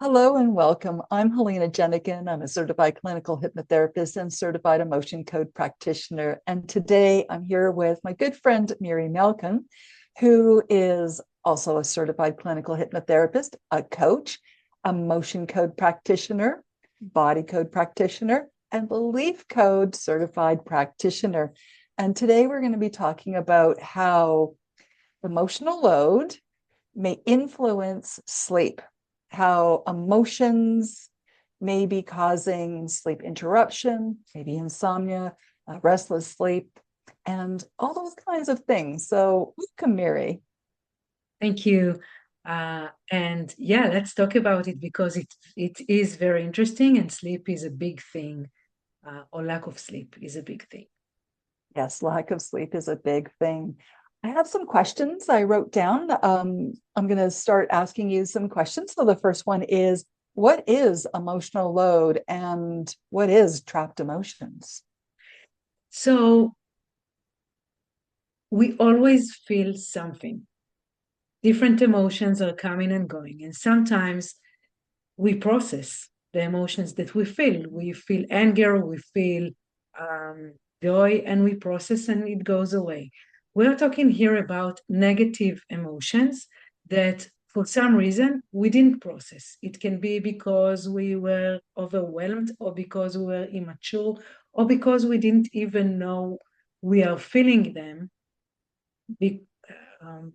Hello and welcome. I'm Helena Janichen. I'm a certified clinical hypnotherapist and certified emotion code practitioner. And today I'm here with my good friend, Miri Malkin, who is also a certified clinical hypnotherapist, a coach, a motion code practitioner, body code practitioner, and belief code certified practitioner. And today we're going to be talking about how emotional load may influence sleep, how emotions may be causing sleep interruption, maybe insomnia, restless sleep, and all those kinds of things. So, welcome, Miri. Thank you. And yeah, let's talk about it because it is very interesting, and sleep is a big thing, or lack of sleep is a big thing. Yes, lack of sleep is a big thing. I have some questions I wrote down. I'm going to start asking you some questions. So, the first one is, what is emotional load and what is trapped emotions? So we always feel something. Different emotions are coming and going, and sometimes we process the emotions that we feel. We feel anger, we feel joy, and we process and it goes away. We're talking here about negative emotions that for some reason we didn't process. It can be because we were overwhelmed, or because we were immature, or because we didn't even know we are feeling them be, um,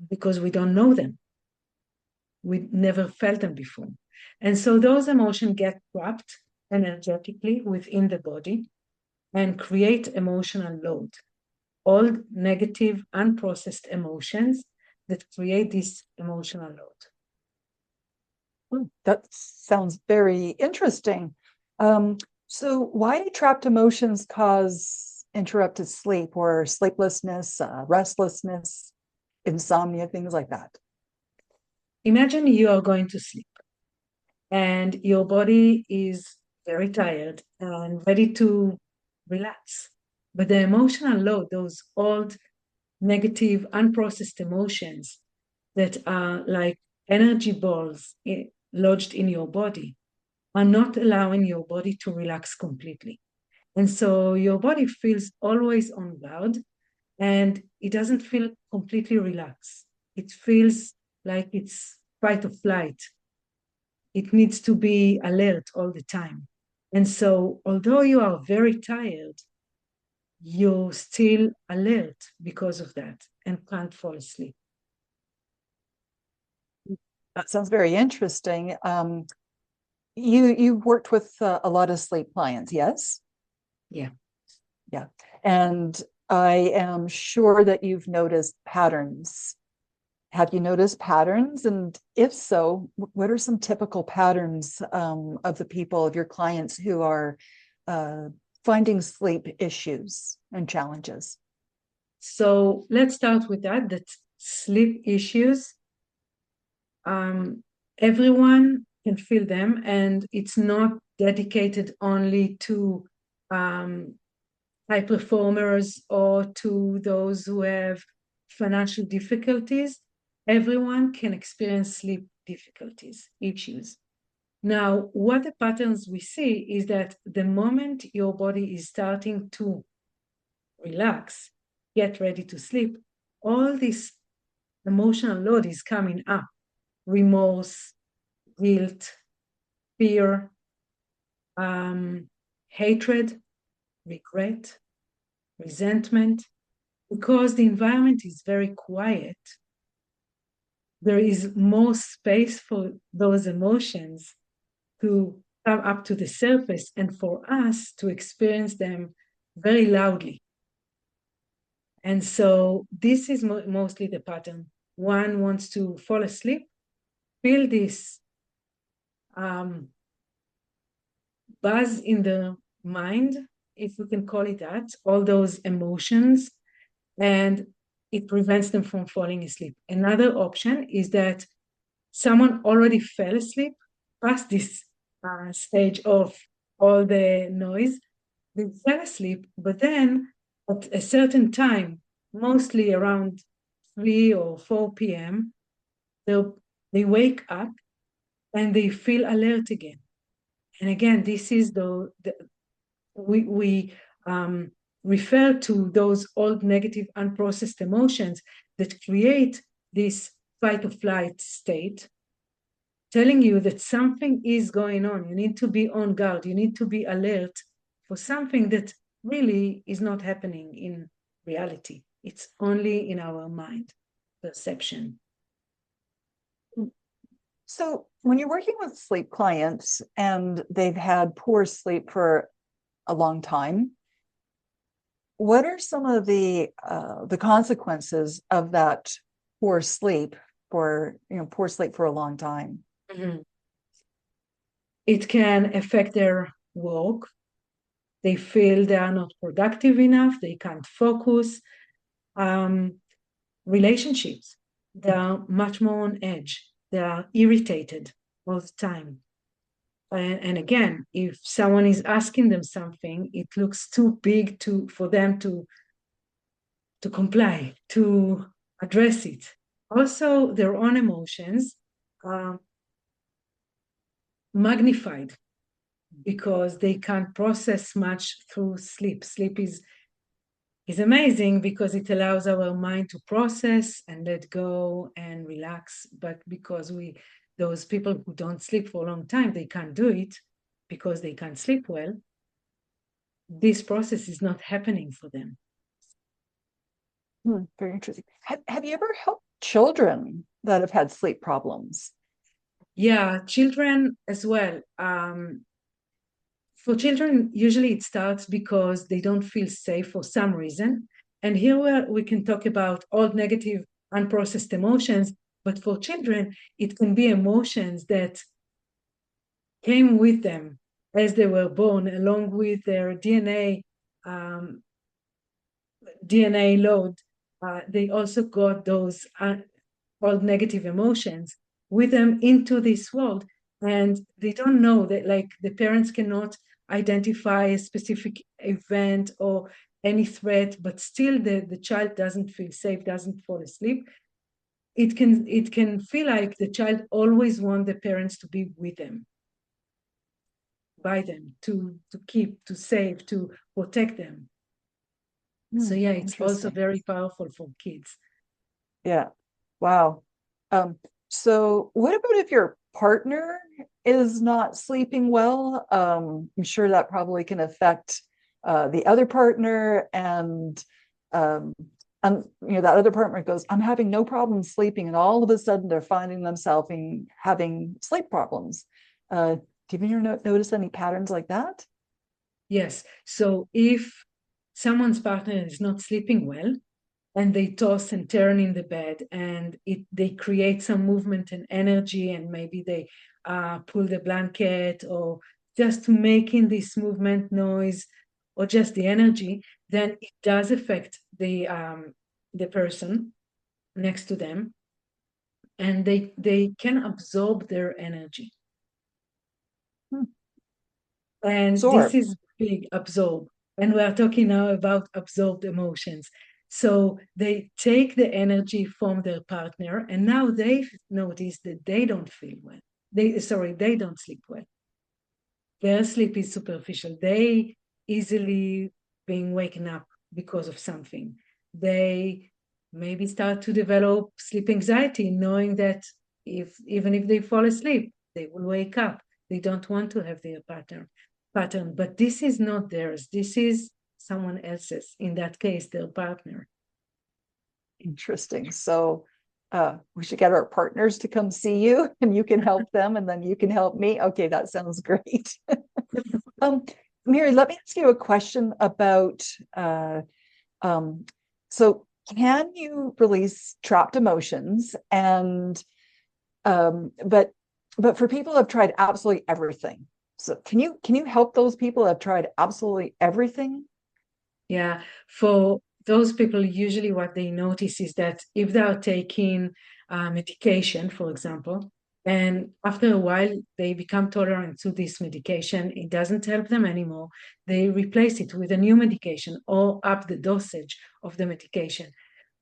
because we don't know them. We never felt them before. And so those emotions get trapped energetically within the body and create emotional load. All negative, unprocessed emotions that create this emotional load. That sounds very interesting. Um, so, why do trapped emotions cause interrupted sleep or sleeplessness, restlessness, insomnia, things like that? Imagine you are going to sleep and your body is very tired and ready to relax. But the emotional load, those old negative, unprocessed emotions that are like energy balls lodged in your body, are not allowing your body to relax completely. And so your body feels always on guard and it doesn't feel completely relaxed. It feels like it's fight or flight. It needs to be alert all the time. And so, although you are very tired, you're still alert because of that and can't fall asleep. That sounds very interesting. You worked with a lot of sleep clients, yes? Yeah. Yeah, and I am sure that you've noticed patterns. Have you noticed patterns? And if so, what are some typical patterns of the people, of your clients who are uh, finding sleep issues and challenges? So let's start with that sleep issues, everyone can feel them, and it's not dedicated only to um, high performers or to those who have financial difficulties. Everyone can experience sleep difficulties, issues. Now, what the patterns we see is that the moment your body is starting to relax, get ready to sleep, all this emotional load is coming up: remorse, guilt, fear, um, hatred, regret, resentment. Because the environment is very quiet, there is more space for those emotions to come up to the surface and for us to experience them very loudly. And so this is mostly the pattern. One wants to fall asleep, feel this um, buzz in the mind, if we can call it that, all those emotions, and it prevents them from falling asleep. Another option is that someone already fell asleep past this stage of all the noise. They fell asleep, but then at a certain time, mostly around 3 or 4 p.m., they wake up and they feel alert again. And again, this is we refer to those old negative unprocessed emotions that create this fight or flight state, telling you that something is going on. You need to be on guard. You need to be alert for something that really is not happening in reality. It's only in our mind, perception. So when you're working with sleep clients and they've had poor sleep for a long time, what are some of the consequences of that poor sleep for a long time? Mm-hmm. It can affect their work. They feel they are not productive enough. They can't focus. Relationships, they are much more on edge. They are irritated all the time. And again, if someone is asking them something, it looks too big for them to comply, to address it. Also, their own emotions are magnified because they can't process much through sleep. Sleep is amazing because it allows our mind to process and let go and relax. But because those people who don't sleep for a long time, they can't do it because they can't sleep well. This process is not happening for them. Very interesting. Have you ever helped children that have had sleep problems? Yeah, children as well. For children, usually it starts because they don't feel safe for some reason. And here we can talk about all negative, unprocessed emotions. But for children, it can be emotions that came with them as they were born, along with their DNA load. They also got those all negative emotions with them into this world, and they don't know that, like, the parents cannot identify a specific event or any threat, but still the child doesn't feel safe, doesn't fall asleep. It can feel like the child always wants the parents to be with them, by them, to keep, to save, to protect them. So yeah, it's also very powerful for kids. Yeah. Wow. So what about if your partner is not sleeping well? I'm sure that probably can affect the other partner, um, and that other partner goes, I'm having no problem sleeping, and all of a sudden they're finding themselves having sleep problems. Do you notice any patterns like that? Yes. So if someone's partner is not sleeping well, and they toss and turn in the bed, and they create some movement and energy, and maybe they pull the blanket, or just making this movement noise, or just the energy, then it does affect the person next to them, and they can absorb their energy. And this Absorb. is big, absorb. And we are talking now about absorbed emotions. So they take the energy from their partner, and now they've noticed that they don't feel well. They don't sleep well. Their sleep is superficial. They easily being waken up because of something. They maybe start to develop sleep anxiety, knowing that even if they fall asleep, they will wake up. They don't want to have their pattern, but this is not theirs. This is someone else's. In that case, their partner. Interesting. So we should get our partners to come see you, and you can help them, and then you can help me. Okay, that sounds great. Miri, let me ask you a question about so can you release trapped emotions, and but for people who have tried absolutely everything. So can you help those people who have tried absolutely everything? Yeah, for those people, usually what they notice is that if they are taking medication, for example, and after a while they become tolerant to this medication, it doesn't help them anymore. They replace it with a new medication or up the dosage of the medication.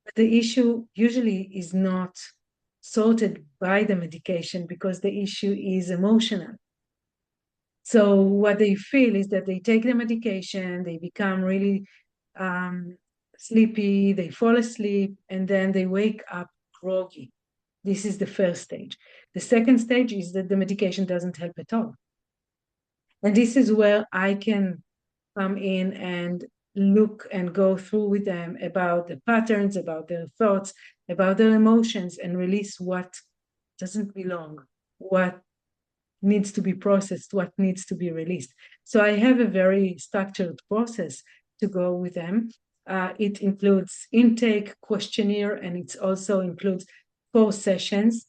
But the issue usually is not sorted by the medication because the issue is emotional. So what they feel is that they take the medication, they become really sleepy, they fall asleep, and then they wake up groggy. This is the first stage. The second stage is that the medication doesn't help at all. And this is where I can come in and look and go through with them about the patterns, about their thoughts, about their emotions, and release what doesn't belong, what needs to be processed, what needs to be released. So I have a very structured process to go with them. It includes intake, questionnaire, and it also includes 4 sessions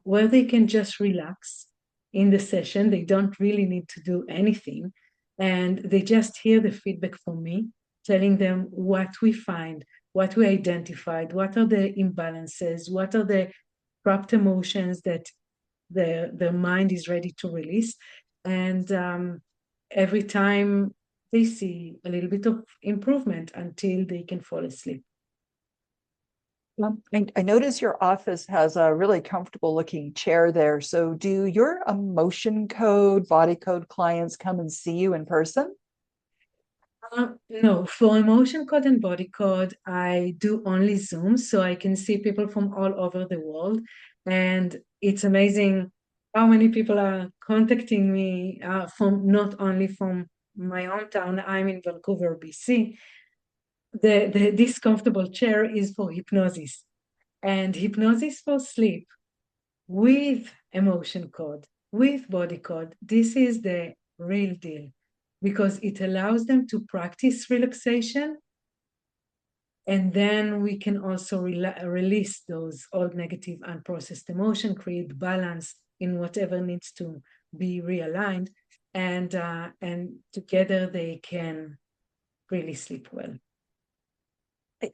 where they can just relax in the session. They don't really need to do anything. And they just hear the feedback from me, telling them what we find, what we identified, what are the imbalances, what are the trapped emotions that their mind is ready to release. And every time they see a little bit of improvement until they can fall asleep. I notice your office has a really comfortable looking chair there. So do your emotion code, body code clients come and see you in person? No, for emotion code and body code, I do only Zoom, so I can see people from all over the world. And it's amazing how many people are contacting me from not only from my hometown, I'm in Vancouver, BC. This comfortable chair is for hypnosis, and hypnosis for sleep with emotion code, with body code. This is the real deal because it allows them to practice relaxation. And then we can also release those old negative unprocessed emotion, create balance in whatever needs to be realigned. And together they can really sleep well.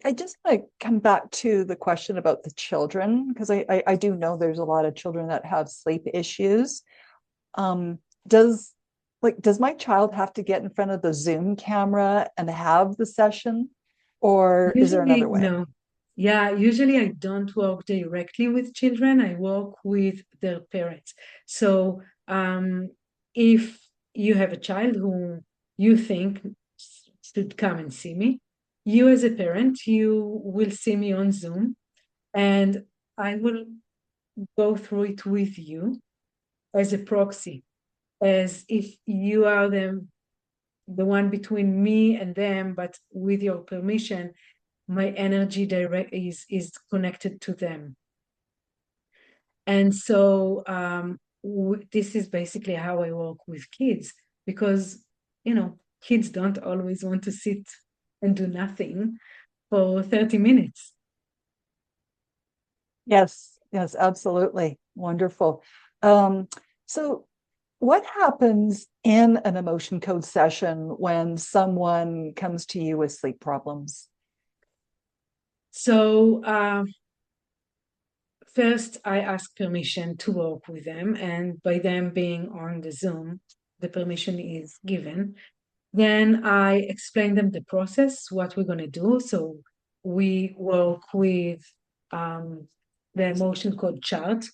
I just want to come back to the question about the children, because I do know there's a lot of children that have sleep issues. Um, does does my child have to get in front of the Zoom camera and have the session, or is there Usually, another way? no. Yeah, usually I don't work directly with children. I work with their parents. So if you have a child who you think should come and see me, you as a parent, you will see me on Zoom and I will go through it with you as a proxy, as if you are the one between me and them, but with your permission, my energy direct is connected to them. And so this is basically how I work with kids because kids don't always want to sit and do nothing for 30 minutes. Yes, yes, absolutely. Wonderful. So what happens in an emotion code session when someone comes to you with sleep problems? So first I ask permission to work with them, and by them being on the Zoom, the permission is given. Then I explain them the process, what we're going to do. So we work with the emotion code chart,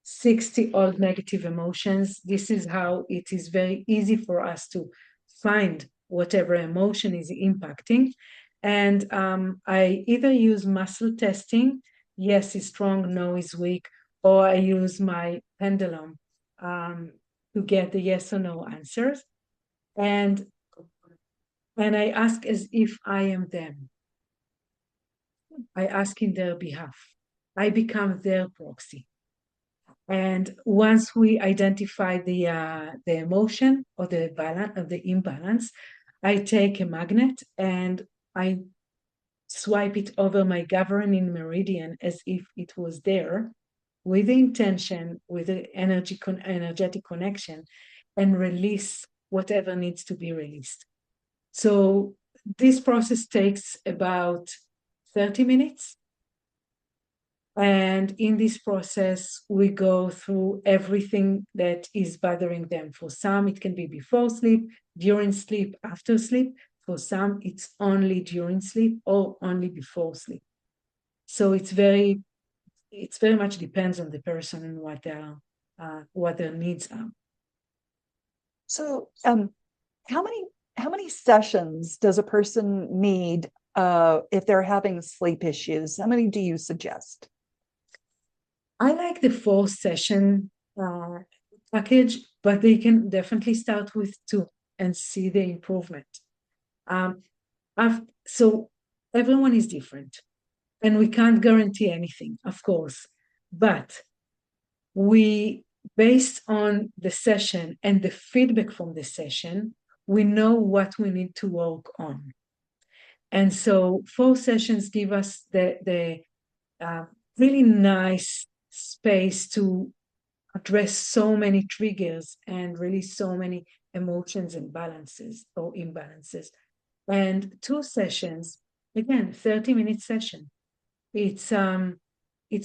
60 old negative emotions. This is how it is very easy for us to find whatever emotion is impacting. And I either use muscle testing, yes is strong, no is weak, or I use my pendulum to get the yes or no answers. And I ask as if I am them. I ask in their behalf. I become their proxy. And once we identify the emotion or the balance or the imbalance, I take a magnet and I swipe it over my governing meridian as if it was there, with the intention, with the energetic connection, and release whatever needs to be released. So this process takes about 30 minutes. And in this process, we go through everything that is bothering them. For some, it can be before sleep, during sleep, after sleep. For some, it's only during sleep or only before sleep. So it's very it's very much depends on the person and what their needs are. So, how many sessions does a person need if they're having sleep issues? How many do you suggest? I like the 4 session package, but they can definitely start with 2 and see the improvement. So everyone is different, and we can't guarantee anything, of course, but we, based on the session and the feedback from the session, we know what we need to work on. And so 4 sessions give us the really nice space to address so many triggers and really so many emotions and balances or imbalances. And 2 sessions, again, 30-minute session. It's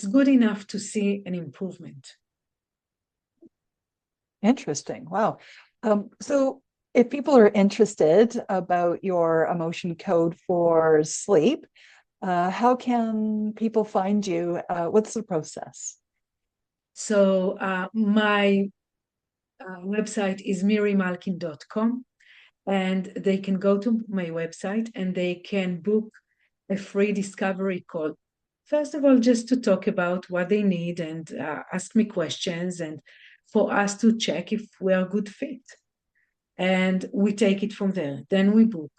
good enough to see an improvement. Interesting. Wow. So if people are interested about your emotion code for sleep, how can people find you? What's the process? So my website is mirimalkin.com, and they can go to my website and they can book a free discovery call. First of all, just to talk about what they need and ask me questions, and for us to check if we are a good fit. And we take it from there. Then we book.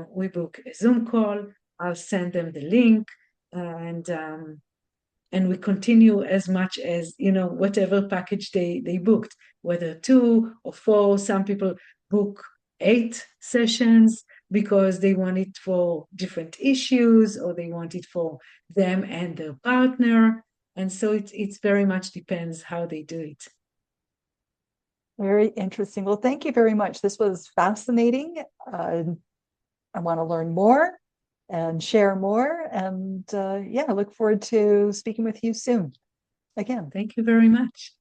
We book a Zoom call. I'll send them the link, and we continue as much as, whatever package they booked, whether 2 or 4. Some people book 8 sessions because they want it for different issues, or they want it for them and their partner. And so it's very much depends how they do it. Very interesting. Well, thank you very much. This was fascinating. I want to learn more and share more. And yeah, I look forward to speaking with you soon again. Thank you very much.